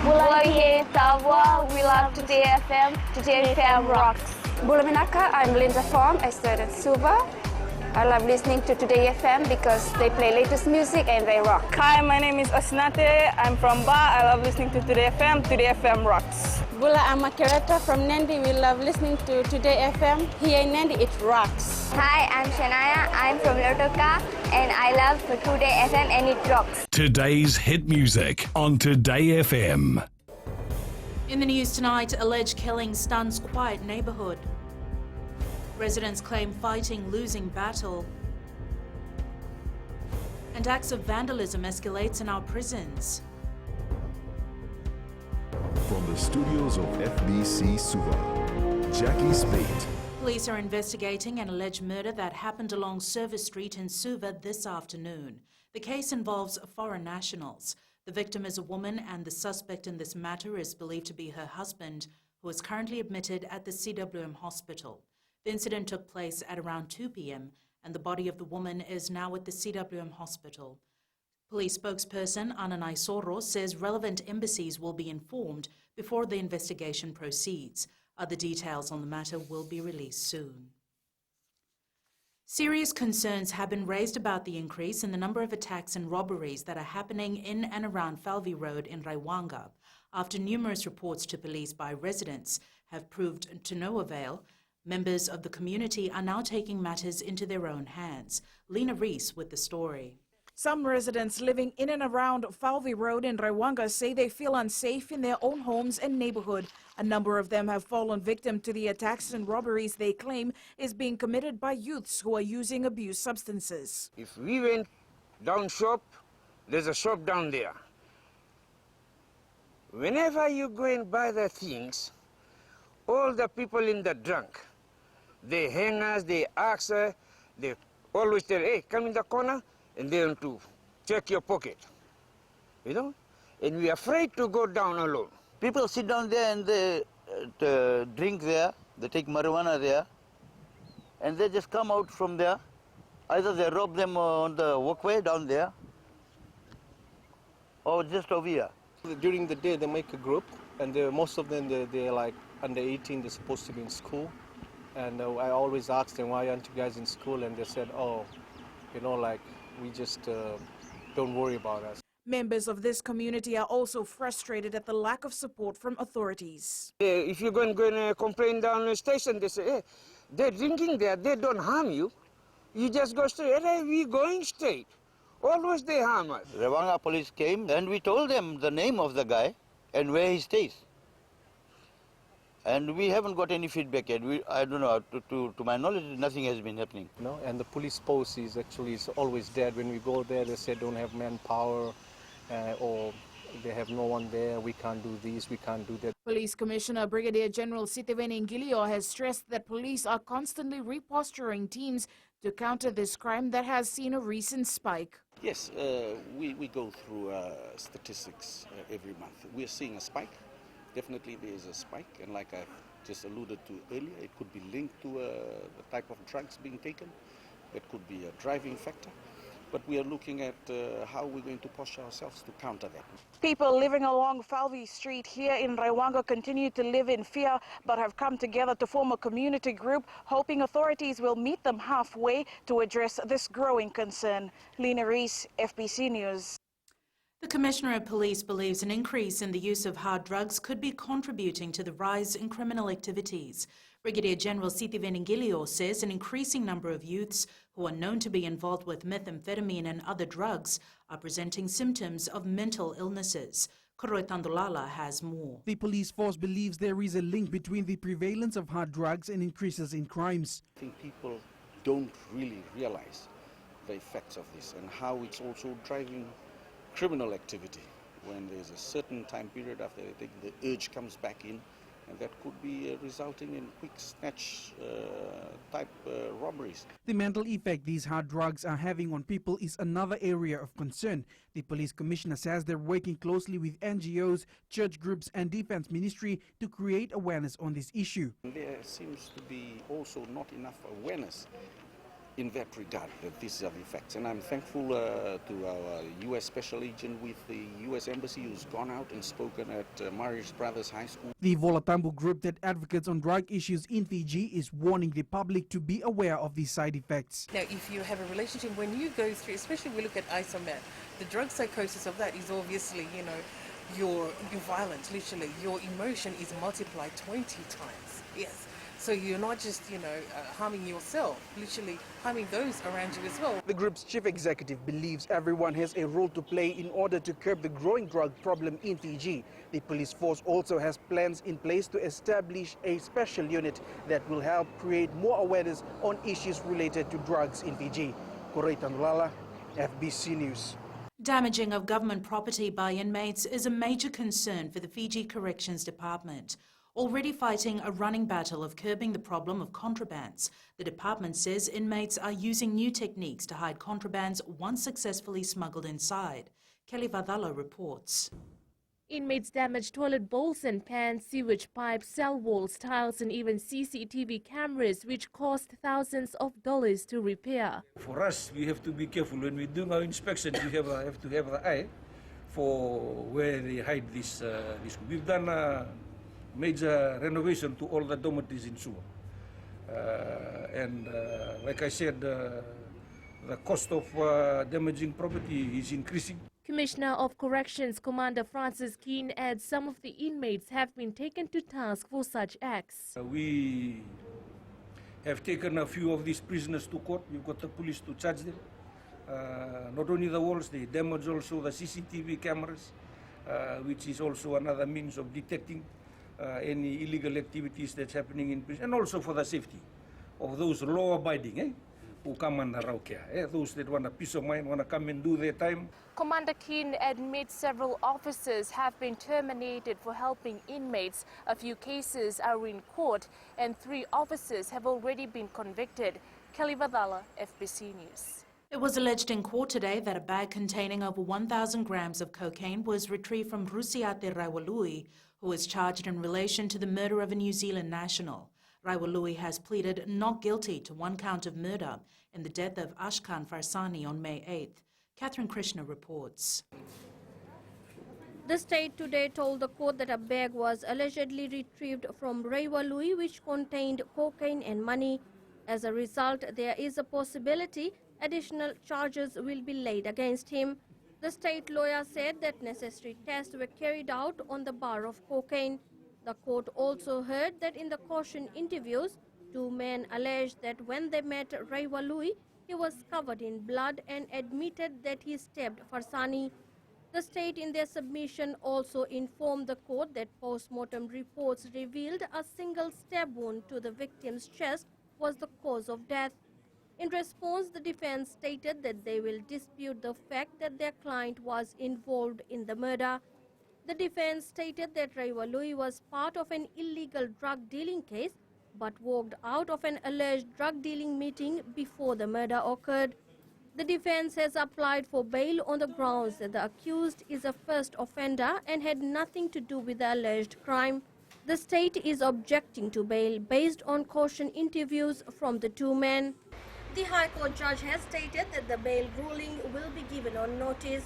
Bulawiheni Tavwa, we love Today FM. Today FM rocks. Bulaminaka, I'm Linda Form, I studied Suva. I love listening to Today FM because they play latest music and they rock. Hi, my name is Osnate. I'm from Ba. I love listening to Today FM. Today FM rocks. Bula, I'm a curator from Nandi. We love listening to Today FM. Here in Nandi, it rocks. Hi, I'm Shania. I'm from Lotoka and I love Today FM and it rocks. Today's hit music on Today FM. In the news tonight, alleged killing stuns quiet neighborhood. Residents claim fighting losing battle. And acts of vandalism escalates in our prisons. From the studios of FBC Suva, Jackie Spate. Police are investigating an alleged murder that happened along Service Street in Suva this afternoon. The case involves foreign nationals. The victim is a woman and the suspect in this matter is believed to be her husband, who is currently admitted at the CWM hospital. The incident took place at around 2 p.m. and the body of the woman is now at the CWM hospital. Police spokesperson Ananai Soro says relevant embassies will be informed before the investigation proceeds. Other details on the matter will be released soon. Serious concerns have been raised about the increase in the number of attacks and robberies that are happening in and around Falvi Road in Rwanda, after numerous reports to police by residents have proved to no avail. Members of the community are now taking matters into their own hands. Lena Reese with the story. Some residents living in and around Falvi Road in Rwanda say they feel unsafe in their own homes and neighborhood. A number of them have fallen victim to the attacks and robberies they claim is being committed by youths who are using abused substances. If we went down shop, there's a shop down there. Whenever you go and buy the things, all the people in the drunk, they hang us, they ask us, they always tell, hey, come in the corner, and they want to check your pocket, you know? And we are afraid to go down alone. People sit down there and they drink there, they take marijuana there, and they just come out from there. Either they rob them on the walkway down there, or just over here. During the day, they make a group, and most of them, they're like under 18, they're supposed to be in school. And I always ask them, why aren't you guys in school? And they said, oh, you know, like, we just don't worry about us. Members of this community are also frustrated at the lack of support from authorities. If you're going to complain down the station, they say, hey, they're drinking there, they don't harm you. You just go straight. Hey, we're going straight. Always they harm us. Rwanda police came and we told them the name of the guy and where he stays. And we haven't got any feedback yet. I don't know, to my knowledge, nothing has been happening. No, and the police post is actually always dead. When we go there, they say don't have manpower, or they have no one there, we can't do this, we can't do that. Police Commissioner Brigadier General Sitiveni Ngilio has stressed that police are constantly reposturing teams to counter this crime that has seen a recent spike. Yes, we go through statistics every month. We're seeing a spike. Definitely there is a spike, and like I just alluded to earlier, it could be linked to the type of drugs being taken. It could be a driving factor. But we are looking at how we're going to posture ourselves to counter that. People living along Falvi Street here in Rwanda continue to live in fear, but have come together to form a community group, hoping authorities will meet them halfway to address this growing concern. Lena Reese, FBC News. The Commissioner of Police believes an increase in the use of hard drugs could be contributing to the rise in criminal activities. Brigadier General Sitiveni Ngilio says an increasing number of youths who are known to be involved with methamphetamine and other drugs are presenting symptoms of mental illnesses. Koroi Tandolala has more. The police force believes there is a link between the prevalence of hard drugs and increases in crimes. I think people don't really realize the effects of this and how it's also driving criminal activity. When there's a certain time period after they take, the urge comes back in, and that could be resulting in quick snatch type robberies. The mental effect these hard drugs are having on people is another area of concern. The police commissioner says they're working closely with NGOs, church groups and defense ministry to create awareness on this issue. There seems to be also not enough awareness in that regard, that these are the facts. And I'm thankful to our U.S. Special Agent with the U.S. Embassy who's gone out and spoken at Marius Brothers High School. The Volatambu group that advocates on drug issues in Fiji is warning the public to be aware of these side effects. Now, if you have a relationship, when you go through, especially we look at isomat, the drug psychosis of that is obviously, you know, your violence, literally, your emotion is multiplied 20 times. Yes. So you're not just, you know, harming yourself, literally harming those around you as well. The group's chief executive believes everyone has a role to play in order to curb the growing drug problem in Fiji. The police force also has plans in place to establish a special unit that will help create more awareness on issues related to drugs in Fiji. Korei Tanulala, FBC News. Damaging of government property by inmates is a major concern for the Fiji Corrections Department. Already fighting a running battle of curbing the problem of contrabands, the department says inmates are using new techniques to hide contrabands once successfully smuggled inside. Kelly Vadalo reports. Inmates damaged toilet bowls and pans, sewage pipes, cell walls, tiles and even CCTV cameras, which cost thousands of dollars to repair. For us, we have to be careful. When we're doing our inspections, we have to have the eye for where they hide this. We've done major renovation to all the dormitories in Suva. And like I said, the cost of damaging property is increasing. Commissioner of Corrections Commander Francis Keane adds some of the inmates have been taken to task for such acts. We have taken a few of these prisoners to court. We've got the police to charge them. Not only the walls, they damage also the CCTV cameras, which is also another means of detecting any illegal activities that's happening in prison, and also for the safety of those law-abiding who come under our care, those that want a peace of mind, want to come and do their time. Commander Keane admits several officers have been terminated for helping inmates. A few cases are in court and 3 officers have already been convicted. Kelly Vadala, FBC News. It was alleged in court today that a bag containing over 1,000 grams of cocaine was retrieved from Rusiate Raiwalui, who was charged in relation to the murder of a New Zealand national. Raiwalui has pleaded not guilty to 1 count of murder in the death of Ashkan Farsani on May 8th. Catherine Krishna reports. The state today told the court that a bag was allegedly retrieved from Raiwalui which contained cocaine and money. As a result, there is a possibility additional charges will be laid against him. The state lawyer said that necessary tests were carried out on the bar of cocaine. The court also heard that in the caution interviews, 2 men alleged that when they met Raiwalui, he was covered in blood and admitted that he stabbed Farsani. The state in their submission also informed the court that post-mortem reports revealed a single stab wound to the victim's chest was the cause of death. In response, the defense stated that they will dispute the fact that their client was involved in the murder. The defense stated that Raiwalui was part of an illegal drug dealing case but walked out of an alleged drug dealing meeting before the murder occurred. The defense has applied for bail on the grounds that the accused is a first offender and had nothing to do with the alleged crime. The state is objecting to bail based on caution interviews from the 2 men. The High Court judge has stated that the bail ruling will be given on notice.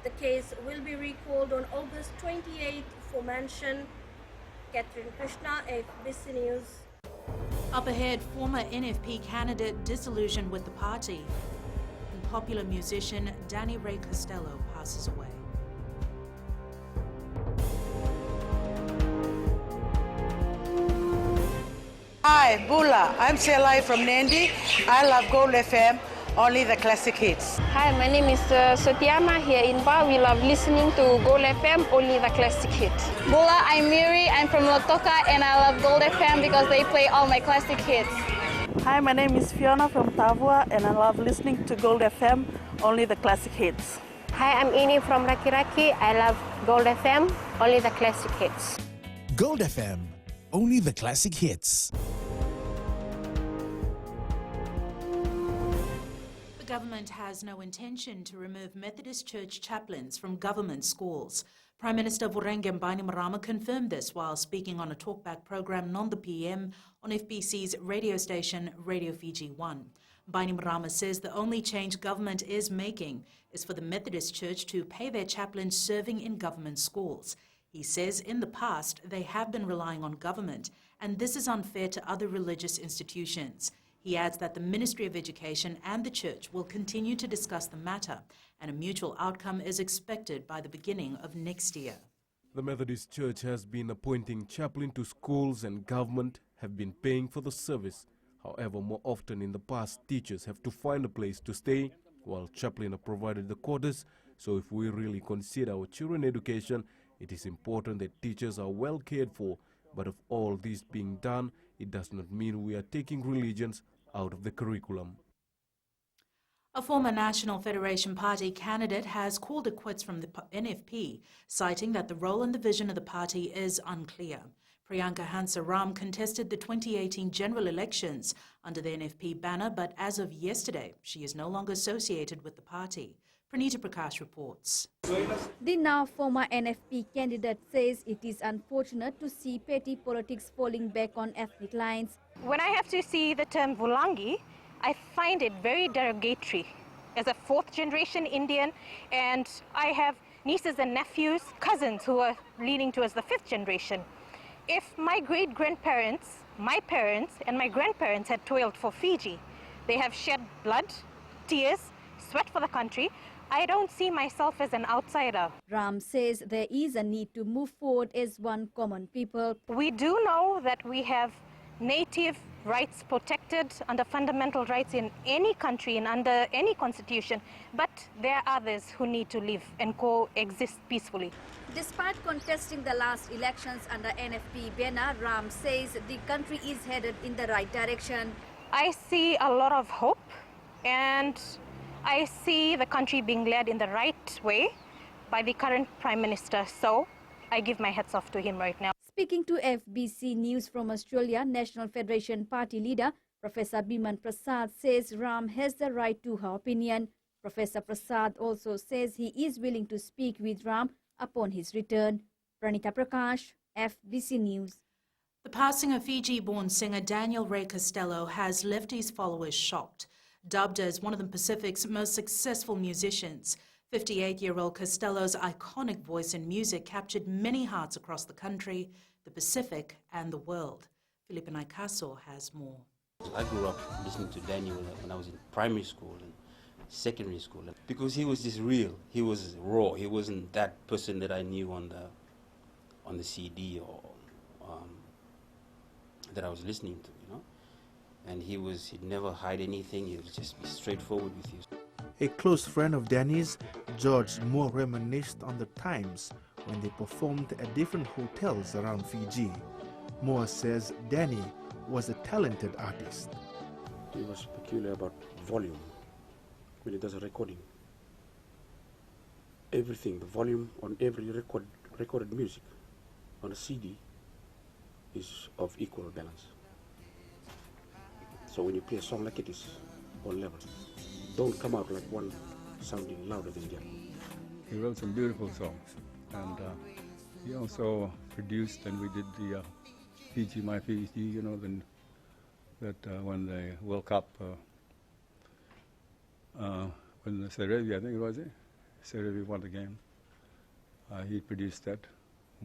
The case will be recalled on August 28th for mention. Catherine Krishna, FBC News. Up ahead, former NFP candidate disillusioned with the party. And popular musician Danny Ray Costello passes away. Hi, Bula. I'm Selai from Nandi. I love Gold FM, only the classic hits. Hi, my name is Sotiama here in Ba. We love listening to Gold FM, only the classic hits. Bula, I'm Miri. I'm from Lotoka and I love Gold FM because they play all my classic hits. Hi, my name is Fiona from Tavua and I love listening to Gold FM, only the classic hits. Hi, I'm Ini from Rakiraki. I love Gold FM, only the classic hits. Gold FM, only the classic hits. The government has no intention to remove Methodist Church chaplains from government schools. Prime Minister Vorenge Bainimarama confirmed this while speaking on a talkback program Non the PM on FBC's radio station Radio Fiji 1. Bainimarama says the only change government is making is for the Methodist Church to pay their chaplains serving in government schools. He says in the past they have been relying on government, and this is unfair to other religious institutions. He adds that the Ministry of Education and the Church will continue to discuss the matter, and a mutual outcome is expected by the beginning of next year. The Methodist Church has been appointing chaplain to schools, and government have been paying for the service. However, more often in the past, teachers have to find a place to stay, while chaplain are provided the quarters. So if we really consider our children education, it is important that teachers are well cared for. But of all this being done, it does not mean we are taking religions out of the curriculum. A former National Federation Party candidate has called it quits from the NFP, citing that the role and the vision of the party is unclear. Priyanka Hansa-Ram contested the 2018 general elections under the NFP banner, but as of yesterday, she is no longer associated with the party. Pranita Prakash reports. The now former NFP candidate says it is unfortunate to see petty politics falling back on ethnic lines. When I have to see the term Vulangi, I find it very derogatory. As a fourth-generation Indian, and I have nieces and nephews, cousins who are leaning towards the fifth generation. If my great-grandparents, my parents, and my grandparents had toiled for Fiji, they have shed blood, tears, sweat for the country, I don't see myself as an outsider. Ram says there is a need to move forward as one common people. We do know that we have native rights protected under fundamental rights in any country and under any constitution, but there are others who need to live and coexist peacefully. Despite contesting the last elections under NFP banner, Ram says the country is headed in the right direction. I see a lot of hope, and I see the country being led in the right way by the current Prime Minister, so I give my hats off to him right now. Speaking to FBC News from Australia, National Federation Party leader Professor Biman Prasad says Ram has the right to her opinion. Professor Prasad also says he is willing to speak with Ram upon his return. Pranita Prakash, FBC News. The passing of Fiji-born singer Daniel Ray Costello has left his followers shocked. Dubbed as one of the Pacific's most successful musicians, 58-year-old Costello's iconic voice and music captured many hearts across the country, the Pacific, and the world. Felipe Naikaso has more. I grew up listening to Daniel when I was in primary school and secondary school, because he was just real. He was raw. He wasn't that person that I knew on the CD or that I was listening to, you know. And he'd never hide anything. He would just be straightforward with you. A close friend of Danny's, George Moore, reminisced on the times when they performed at different hotels around Fiji. Moore says Danny was a talented artist. He was peculiar about volume when he does a recording. Everything, the volume on every recorded music on a CD is of equal balance. So when you play a song like it is on level, don't come out like one sounding louder than the other. He wrote some beautiful songs, and he also produced, and we did the Fiji, My Fiji, you know, when the World Cup, when the Serevi, I think it was it, Serevi won the game. He produced that.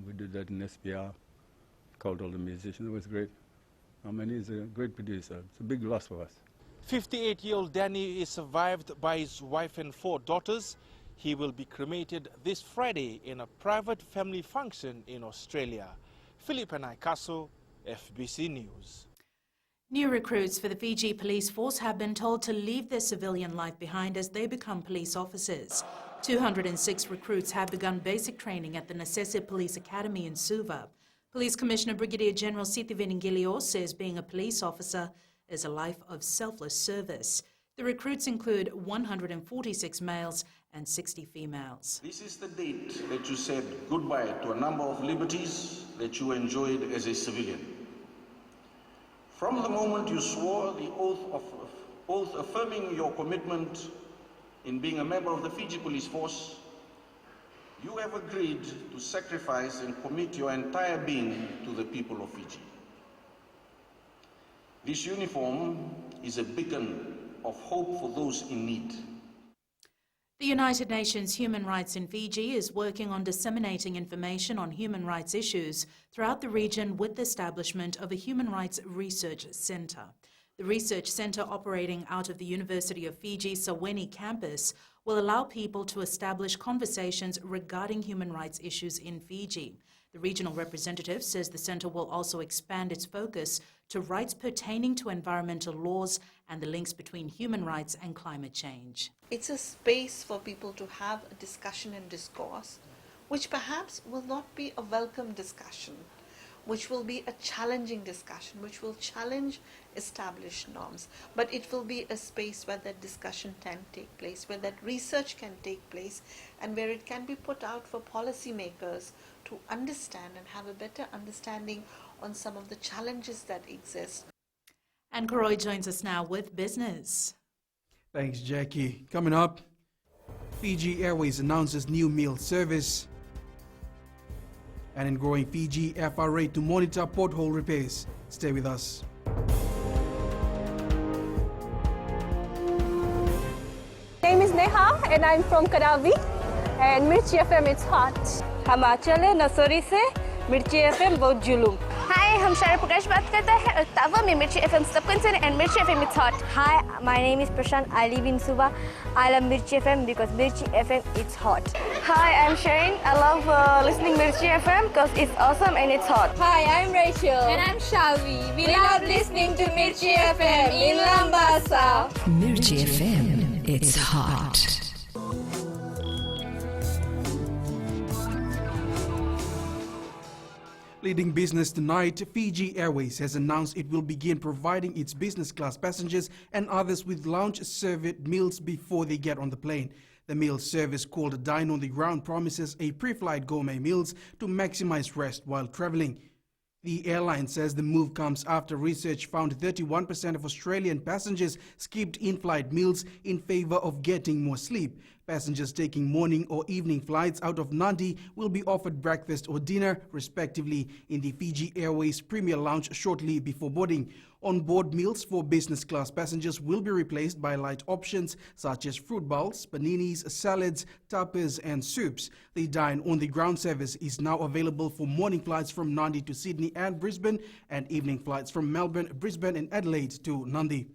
We did that in SPR, called all the musicians. It was great. I mean, he's a great producer. It's a big loss for us. 58-year-old Danny is survived by his wife and 4 daughters. He will be cremated this Friday in a private family function in Australia. Felipe Naikaso, FBC News. New recruits for the Fiji police force have been told to leave their civilian life behind as they become police officers. 206 recruits have begun basic training at the Nasese Police Academy in Suva. Police Commissioner Brigadier General Siti Veningilio says being a police officer is a life of selfless service. The recruits include 146 males and 60 females. This is the date that you said goodbye to a number of liberties that you enjoyed as a civilian. From the moment you swore the oath affirming your commitment in being a member of the Fiji Police Force, you have agreed to sacrifice and commit your entire being to the people of Fiji. This uniform is a beacon of hope for those in need. The United Nations Human Rights in Fiji is working on disseminating information on human rights issues throughout the region with the establishment of a Human Rights Research Centre. The research centre, operating out of the University of Fiji Saweni campus, will allow people to establish conversations regarding human rights issues in Fiji. The regional representative says the centre will also expand its focus to rights pertaining to environmental laws and the links between human rights and climate change. It's a space for people to have a discussion and discourse, which perhaps will not be a welcome discussion, which will be a challenging discussion, which will challenge established norms. But it will be a space where that discussion can take place, where that research can take place, and where it can be put out for policymakers to understand and have a better understanding on some of the challenges that exist. And Karoy joins us now with business. Thanks, Jackie. Coming up, Fiji Airways announces new meal service. And in growing, Fiji FRA to monitor pothole repairs. Stay with us. My name is Neha and I'm from Karavi, and Mirchi FM it's hot. हम आंचल है नसोरी से मिर्ची FM बहुत जुलूम. Hi, हम शायर प्रकाश बात करता है और तावा में मिर्ची एफएम सबकंसर and मिर्ची FM it's hot. Hi, my name is Prashant. I live in Suva. I love Mirchi FM because Mirchi FM it's hot. Hi, I'm Shane. I love listening Mirchi FM because it's awesome and it's hot. Hi, I'm Rachel. And I'm Shavi. We love listening to Mirchi FM in Lambasa. Mirchi FM, it's hot. Leading business tonight, Fiji Airways has announced it will begin providing its business class passengers and others with lounge-served meals before they get on the plane. The meal service, called Dine on the Ground, promises a pre-flight gourmet meals to maximize rest while traveling. The airline says the move comes after research found 31% of Australian passengers skipped in-flight meals in favor of getting more sleep. Passengers taking morning or evening flights out of Nadi will be offered breakfast or dinner, respectively, in the Fiji Airways Premier Lounge shortly before boarding. On-board meals for business class passengers will be replaced by light options such as fruit bowls, paninis, salads, tapas and soups. The Dine on the Ground service is now available for morning flights from Nadi to Sydney and Brisbane, and evening flights from Melbourne, Brisbane and Adelaide to Nadi.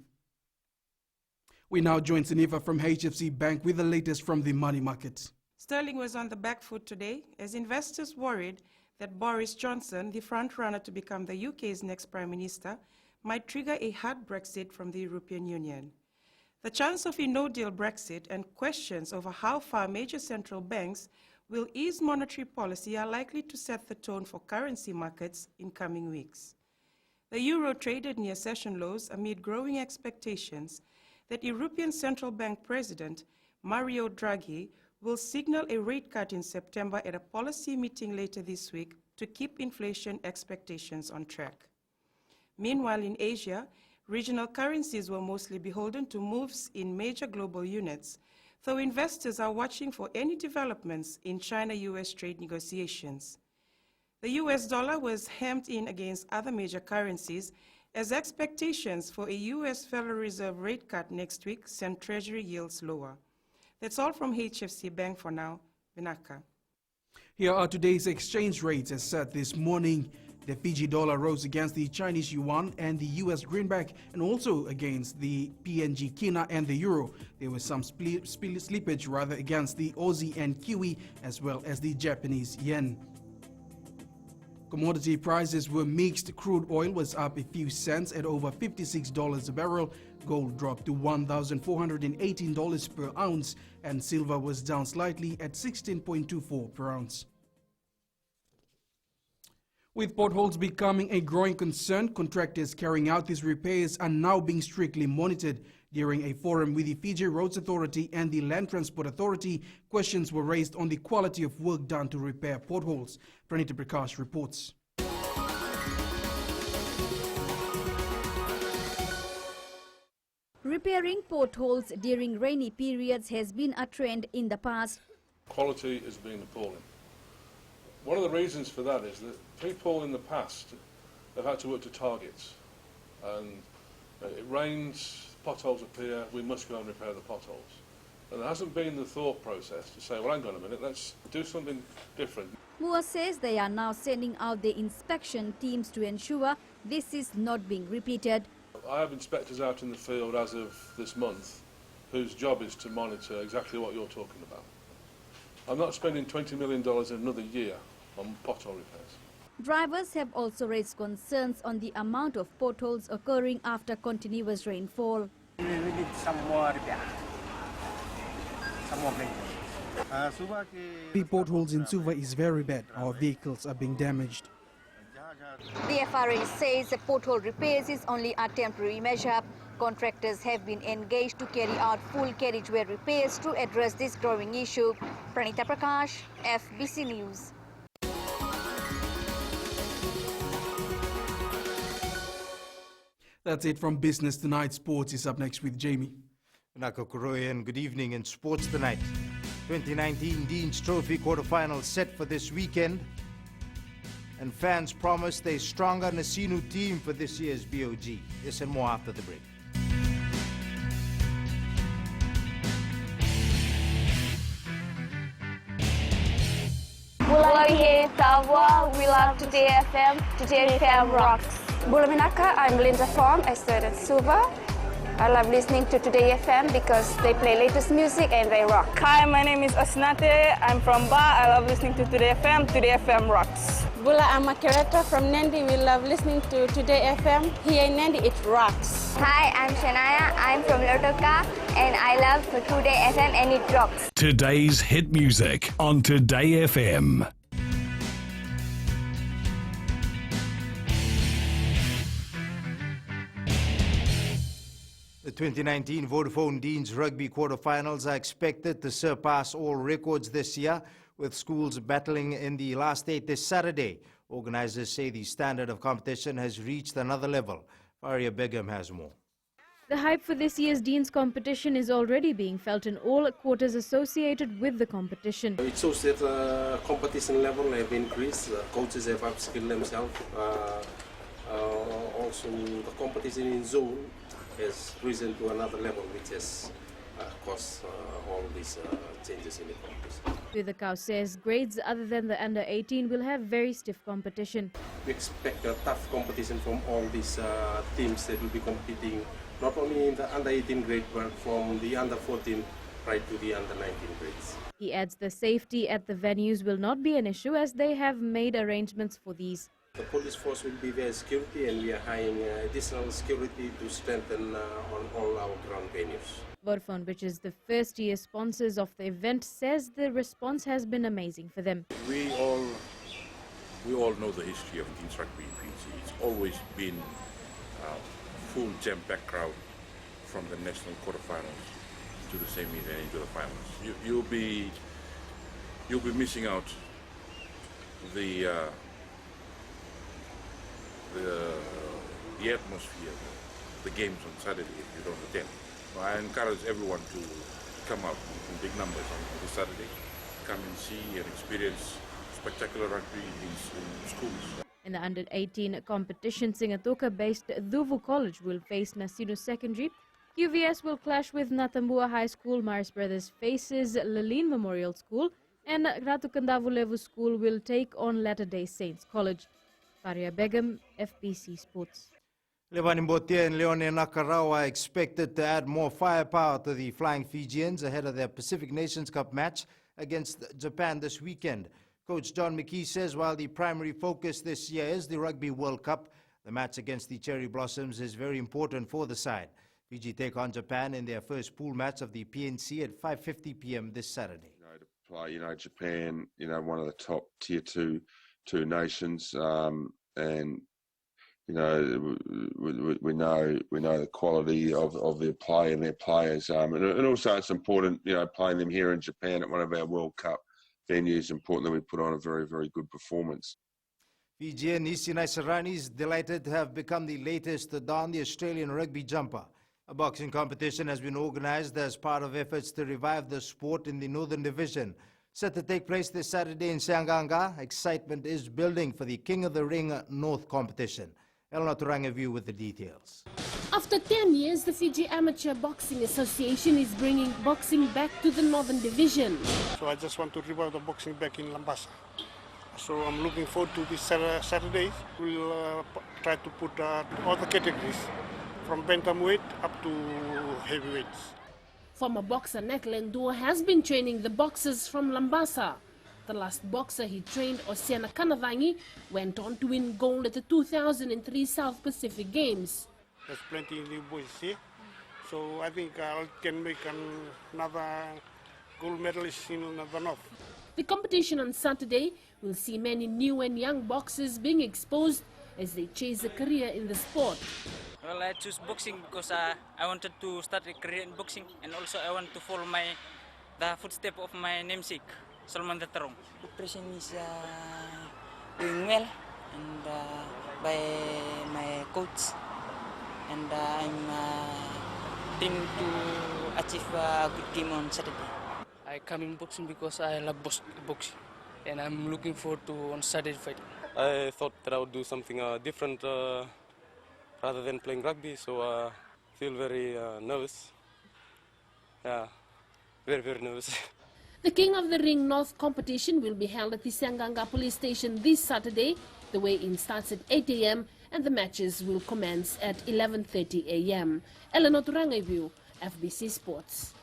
We now join Sinifa from HFC Bank with the latest from the money market. Sterling was on the back foot today as investors worried that Boris Johnson, the front-runner to become the UK's next Prime Minister, might trigger a hard Brexit from the European Union. The chance of a no-deal Brexit and questions over how far major central banks will ease monetary policy are likely to set the tone for currency markets in coming weeks. The euro traded near session lows amid growing expectations that European Central Bank President Mario Draghi will signal a rate cut in September at a policy meeting later this week to keep inflation expectations on track. Meanwhile, in Asia, regional currencies were mostly beholden to moves in major global units, though investors are watching for any developments in China-US trade negotiations. The US dollar was hemmed in against other major currencies as expectations for a US Federal Reserve rate cut next week sent Treasury yields lower. That's all from HFC Bank for now. Vinaka. Here are today's exchange rates as set this morning. The Fiji dollar rose against the Chinese yuan and the US greenback, and also against the PNG kina and the euro. There was some slippage against the Aussie and Kiwi, as well as the Japanese yen. Commodity prices were mixed. Crude oil was up a few cents at over $56 a barrel. Gold dropped to $1,418 per ounce, and silver was down slightly at $16.24 per ounce. With potholes becoming a growing concern, contractors carrying out these repairs are now being strictly monitored. During a forum with the Fiji Roads Authority and the Land Transport Authority, questions were raised on the quality of work done to repair potholes. Pranita Prakash reports. Repairing potholes during rainy periods has been a trend in the past. Quality has been appalling. One of the reasons for that is that people in the past have had to work to targets, and it rains, potholes appear, we must go and repair the potholes. And there hasn't been the thought process to say, well, hang on a minute, let's do something different. Moore says they are now sending out their inspection teams to ensure this is not being repeated. I have inspectors out in the field as of this month whose job is to monitor exactly what you're talking about. I'm not spending $20 million in another year on pothole repairs. Drivers have also raised concerns on the amount of potholes occurring after continuous rainfall. We need some more repair. Some more The potholes in Suva is very bad. Our vehicles are being damaged. The FRA says the pothole repairs is only a temporary measure. Contractors have been engaged to carry out full carriageway repairs to address this growing issue. Pranita Prakash, FBC News. That's it from Business Tonight. Sports is up next with Jamie. Naka Kuroy and good evening in Sports Tonight. 2019 Dean's Trophy quarterfinals set for this weekend. And fans promise a stronger Nasinu team for this year's BOG. This and more after the break. Bulagi Tawa, we love Today FM. Today FM rocks. Bulaminaka, I'm Linda Fong. I studied Suva. I love listening to Today FM because they play latest music and they rock. Hi, my name is Osnate. I'm from Ba. I love listening to Today FM. Today FM rocks. Bula, I'm a curator from Nandi. We love listening to Today FM. Here in Nandi, it rocks. Hi, I'm Shania. I'm from Lotoka and I love Today FM and it rocks. Today's hit music on Today FM. The 2019 Vodafone Dean's Rugby quarterfinals are expected to surpass all records this year, with schools battling in the last 8 this Saturday. Organizers say the standard of competition has reached another level. Faria Begum has more. The hype for this year's Dean's competition is already being felt in all quarters associated with the competition. It shows that competition level have increased. Coaches have upskilled themselves. Also, the competition in zone has risen to another level, which has caused all these changes in the competition. Vidakau says grades other than the under 18 will have very stiff competition. We expect a tough competition from all these teams that will be competing not only in the under 18 grade but from the under 14 right to the under 19 grades. He adds the safety at the venues will not be an issue as they have made arrangements for these. The police force will be there security and we are hiring additional security to strengthen on all our ground venues. Vodafone, which is the first year sponsors of the event, says the response has been amazing for them. We all know the history of Dean's Rugby in Fiji. It's always been a full jam-packed crowd from the national quarterfinals to the semi and into the finals. You'll be missing out the atmosphere, the games on Saturday if you don't attend. So I encourage everyone to come out in big numbers on this Saturday, come and see and experience spectacular rugby in schools. In the under 18 competition, Singatoka-based Duvu College will face Nasinu Secondary. QVS will clash with Natambua High School. Mars Brothers faces Laline Memorial School, and Ratu Kandavu Levu School will take on Latter-day Saints College. Faria Begum, FBC Sports. Levani Mbotia and Leone Nakarau are expected to add more firepower to the Flying Fijians ahead of their Pacific Nations Cup match against Japan this weekend. Coach John McKee says while the primary focus this year is the Rugby World Cup, the match against the Cherry Blossoms is very important for the side. Fiji take on Japan in their first pool match of the PNC at 5:50 p.m. this Saturday. To play, Japan, one of the top tier two nations, and we know the quality of their play and their players, and also it's important, playing them here in Japan at one of our World Cup venues. Important that we put on a very, very good performance. Fijian Isinai Sarani is delighted to have become the latest to don the Australian rugby jumper. A boxing competition has been organized as part of efforts to revive the sport in the Northern Division. Set to take place this Saturday in Sianganga, excitement is building for the King of the Ring North competition. Elna Turanga View with the details. After 10 years, the Fiji Amateur Boxing Association is bringing boxing back to the Northern Division. So I just want to revive the boxing back in Lambasa. So I'm looking forward to this Saturday. We'll try to put all the categories from bantamweight up to heavyweights. Former boxer Nek Lendua has been training the boxers from Lambasa. The last boxer he trained, Osiana Kanavangi, went on to win gold at the 2003 South Pacific Games. There's plenty of new boys here, so I think I can make another gold medalist in the north. The competition on Saturday will see many new and young boxers being exposed as they chase a career in the sport. Well, I choose boxing because I wanted to start a career in boxing, and also I want to follow the footsteps of my namesake, Solomon the Tarong. Preparation is doing well, and by my coach, and I'm trying to achieve a good game on Saturday. I come in boxing because I love boxing, and I'm looking forward to on Saturday fight. I thought that I would do something different rather than playing rugby, so I feel very nervous. Yeah, very, very nervous. The King of the Ring North competition will be held at the Sanganga police station this Saturday. The weigh-in starts at 8 a.m. and the matches will commence at 11:30 a.m. Eleanor Turangaivu, FBC Sports.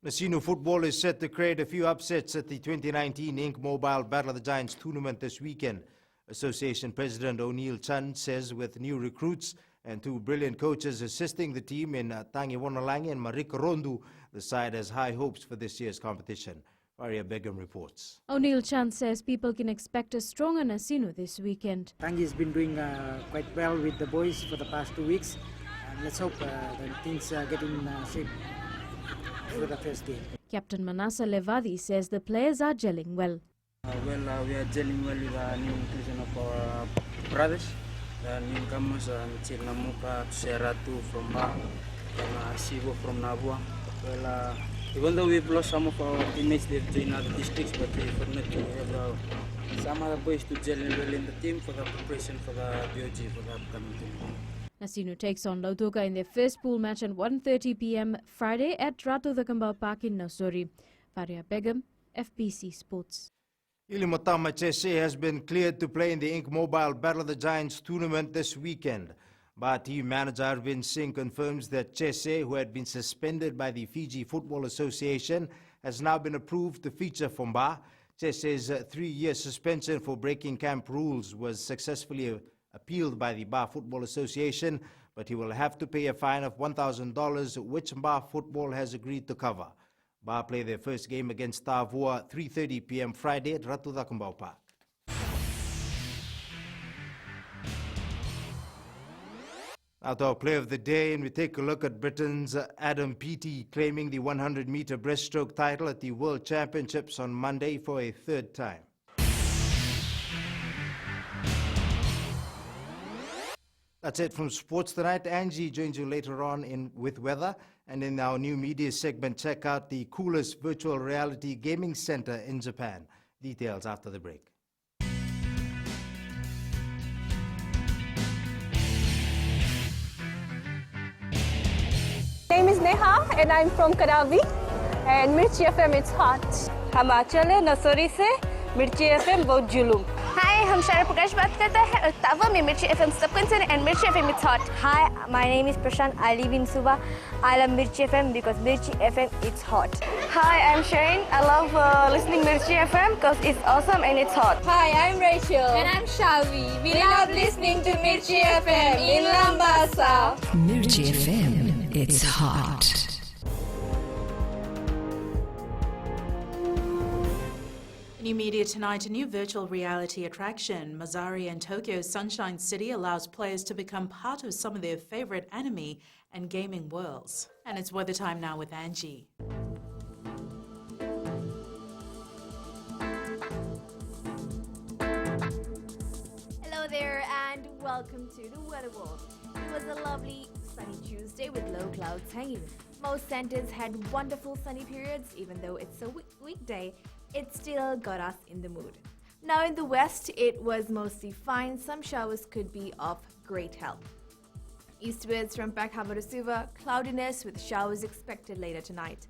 Nasino football is set to create a few upsets at the 2019 Inc. Mobile Battle of the Giants tournament this weekend. Association President O'Neill Chan says with new recruits and two brilliant coaches assisting the team in Tangi Wonalangi and Marika Rondu, the side has high hopes for this year's competition. Maria Begum reports. O'Neill Chan says people can expect a stronger Nasino this weekend. Tangi has been doing quite well with the boys for the past 2 weeks, and let's hope that things get in shape for the first game. Captain Manasa Levadi says the players are gelling well. We are gelling well with the new inclusion of our brothers, the newcomers, Michel Namuka, Seratu from Ba, and Sivo from Nabua. Well, even though we've lost some of our teammates, they've joined other districts, but we fortunately have some other boys to gel well in the team for the preparation for the BOG for the upcoming tournament. Nasino takes on Lautoka in their first pool match at 1:30 p.m. Friday at Ratu the Kambau Park in Nausori. Faria Begum, FBC Sports. Ilimotama Chese has been cleared to play in the Inc. Mobile Battle of the Giants tournament this weekend. But team manager Arvind Singh confirms that Chese, who had been suspended by the Fiji Football Association, has now been approved to feature for Ba. Chese's 3-year suspension for breaking camp rules was successfully appealed by the Ba Football Association, but he will have to pay a fine of $1,000, which Ba Football has agreed to cover. Ba play their first game against Tavua 3:30 p.m. Friday at Ratu the Kambau Park. Now to our play of the day, and we take a look at Britain's Adam Peaty claiming the 100-meter breaststroke title at the World Championships on Monday for a third time. That's it from Sports Tonight. Angie joins you later on with weather. And in our new media segment, check out the coolest virtual reality gaming center in Japan. Details after the break. My name is Neha and I'm from Karavi, and Mirchi FM it's hot. हम आंचल है नसोरी से मिर्ची FM बहुत जुलूम. Hi, हम शारा प्रकाश बात करते हैं और तावा में मिर्ची एफएम सबको सुने and मिर्ची FM it's hot. Hi, my name is Prashant. I live in Suva. I love Mirchi FM because Mirchi FM it's hot. Hi, I'm Shane. I love listening Mirchi FM because it's awesome and it's hot. Hi, I'm Rachel. And I'm Shavi. We love listening to Mirchi FM in Lambasa. Mirchi FM, it's hot. New media tonight, a new virtual reality attraction. Mazari and Tokyo's Sunshine City allows players to become part of some of their favorite anime and gaming worlds. And it's weather time now with Angie. Hello there and welcome to the Weather World. It was a lovely sunny Tuesday with low clouds hanging. Most centers had wonderful sunny periods. Even though it's a weekday, it still got us in the mood. Now in the west, it was mostly fine. Some showers could be of great help. Eastwards from Pakhavu to Suva, cloudiness with showers expected later tonight.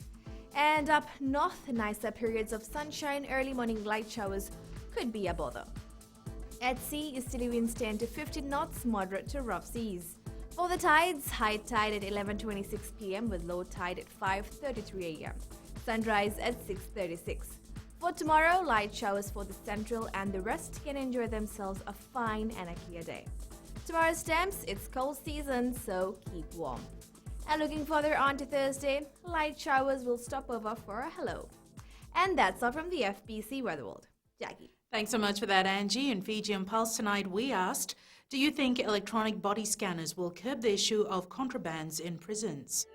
And up north, nicer periods of sunshine, early morning light showers could be a bother. At sea, easterly winds 10 to 15 knots, moderate to rough seas. For the tides, high tide at 11:26 p.m. with low tide at 5:33 a.m. Sunrise at 6:36. For tomorrow, light showers for the central and the rest can enjoy themselves a fine and a clear day. Tomorrow's temps, it's cold season, so keep warm. And looking further on to Thursday, light showers will stop over for a hello. And that's all from the FBC Weather World. Jackie. Thanks so much for that, Angie. In Fijian Pulse tonight, we asked, do you think electronic body scanners will curb the issue of contrabands in prisons?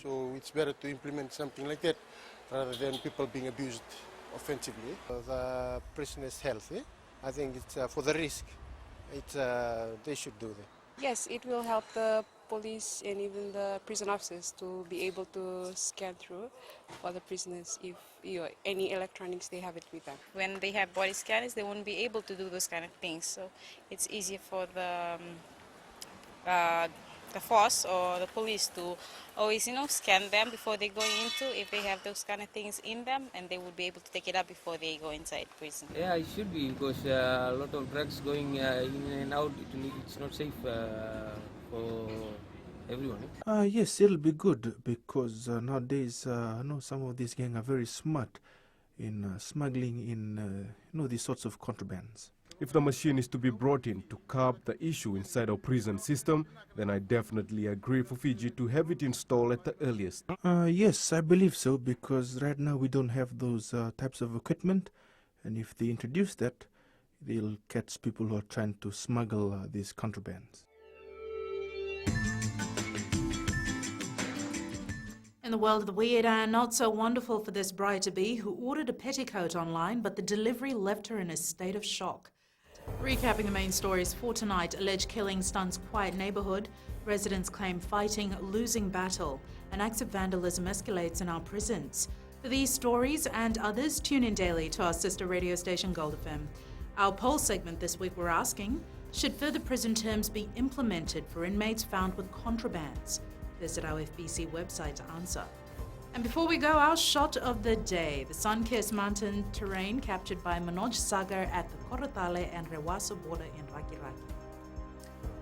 So it's better to implement something like that rather than people being abused offensively. The prisoners' health, I think it's for the risk. They should do that. Yes, it will help the police and even the prison officers to be able to scan through for the prisoners if any electronics they have it with them. When they have body scanners, they won't be able to do those kind of things. So it's easier for the force or the police to always, scan them before they go into, if they have those kind of things in them, and they would be able to take it up before they go inside prison. Yeah, it should be, because a lot of drugs going in and out, it's not safe for everyone. Yes, it'll be good, because nowadays I know some of these gangs are very smart in smuggling in these sorts of contrabands. If the machine is to be brought in to curb the issue inside our prison system, then I definitely agree for Fiji to have it installed at the earliest. Yes, I believe so, because right now we don't have those types of equipment, and if they introduce that, they'll catch people who are trying to smuggle these contrabands. In the world of the weird, and not so wonderful for this bride-to-be who ordered a petticoat online, but the delivery left her in a state of shock. Recapping the main stories for tonight, alleged killing stuns quiet neighborhood, residents claim fighting losing battle, and acts of vandalism escalates in our prisons. For these stories and others, tune in daily to our sister radio station Gold FM. Our poll segment this week, we're asking, should further prison terms be implemented for inmates found with contrabands? Visit our FBC website to answer. And before we go, our shot of the day, the sun-kissed mountain terrain captured by Manoj Sagar at the Korotale and Rewaso border in Rakiraki.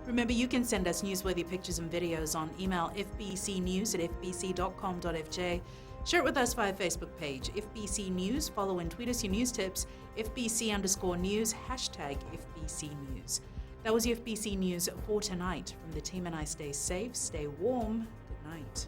Remember, you can send us newsworthy pictures and videos on email fbcnews@fbc.com.fj. Share it with us via Facebook page, FBC News. Follow and tweet us your news tips, FBC_news, #FBC News. That was your FBC News for tonight. From the team and I, stay safe, stay warm. Good night.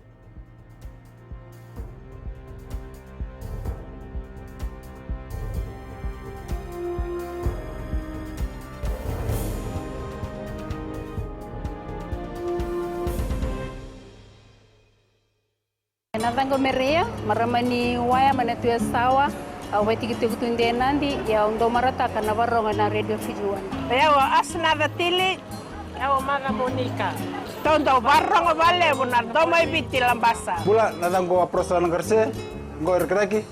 Natango merea maramani waya manatuya sawa aweti kitunde nandi ya ndo marata kana varonga na radio Fiji 1. Yawa asna vatili yawa maga Monica. Tondo varonga vale bunar domo ibiti lambasa. Bula natango aprosa ngarse ngor kraki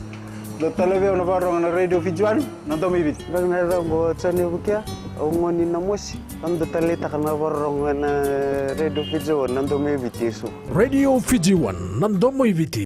do televe na varonga na radio Fiji 1 na domo ibiti. Natango tsani bukia ngoni na mosi ando talita kana varonga na radio Fiji 1 na domo ibiti su. Radio Fiji 1 na domo ibiti.